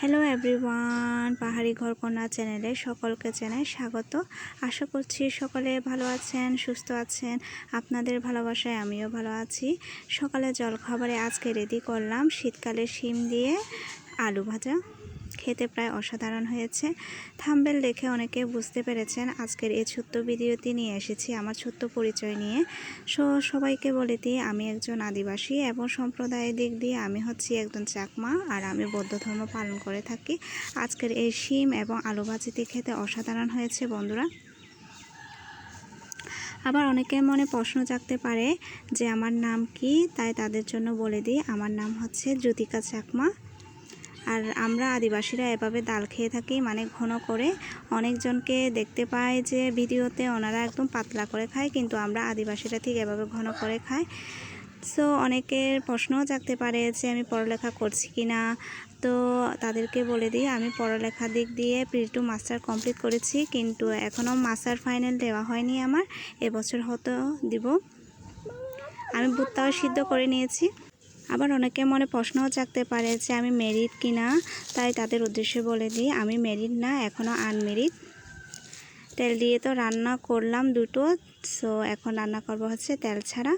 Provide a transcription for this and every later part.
Hello everyone, পাহাড়ি ঘর কন্যা চ্যানেলে সকলকে জানাই স্বাগত। আশা করছি সকলে ভালো আছেন, সুস্থ আছেন। আপনাদের ভালোবাসায় আমিও ভালো আছি। সকালে জলখাবারে আজকে রেডি করলাম শীতকালে শিম দিয়ে আলু ভাজা। খেতে প্রায় অসাধারণ হয়েছে। থাম্বনেল দেখে অনেকে বুঝতে পেরেছেন আজকের এই ছোট্ট ভিডিওটি নিয়ে এসেছি আমার ছোট্ট পরিচয় নিয়ে। সবাইকে বলে দিই আমি একজন আদিবাসী এবং সম্প্রদায়ের দিক দিয়ে আমি হচ্ছি একজন চাকমা, আর আমি বৌদ্ধ ধর্ম পালন করে থাকি। আজকের এই শিম এবং আলু ভাজিটি খেতে অসাধারণ হয়েছে বন্ধুরা। আবার অনেকের মনে প্রশ্ন জাগতে পারে যে আমার নাম কি, তাই তাদের জন্য বলে দিই আমার নাম হচ্ছে জ্যোতিকা চাকমা। আর আমরা আদিবাসীরা এভাবে ডাল খেয়ে থাকি, মানে ঘন করে। অনেকজনকে দেখতে পাই যে ভিডিওতে ওনারা একদম পাতলা করে খায়, কিন্তু আমরা আদিবাসীরা ঠিক এভাবে ঘন করে খাই। সো অনেকের প্রশ্নও জাগতে পারে যে আমি পড়ালেখা করছি কি না। তো তাদেরকে বলে দিই আমি পড়ালেখার দিক দিয়ে প্রি-2 মাস্টার কমপ্লিট করেছি, কিন্তু এখনও মাস্টার ফাইনাল দেওয়া হয়নি আমার। এবছর হয়তো দিব। আমি ভুট্টাও সিদ্ধ করে নিয়েছি। আবার অনেকের মনে প্রশ্নও জাগতে পারে যে আমি ম্যারিড কিনা, তাই তাদের উদ্দেশ্যে বলে দিই আমি ম্যারিড না, এখনও আনম্যারিড। তেল দিয়ে তো রান্না করলাম দুটো, সো এখন রান্না করবো হচ্ছে তেল ছাড়া।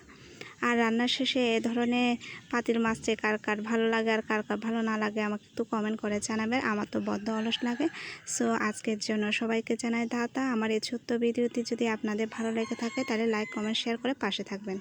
আর রান্নার শেষে এ ধরনের পাতিল মাছটা কার কার ভালো লাগে আর কার কার ভালো না লাগে আমাকে একটু কমেন্ট করে জানাবেন। আমার তো বদ্ধ অলস লাগে। সো আজকের জন্য সবাইকে জানাই টাটা। আমার এই ছোট্ট ভিডিওটি যদি আপনাদের ভালো লেগে থাকে তাহলে লাইক, কমেন্ট, শেয়ার করে পাশে থাকবেন।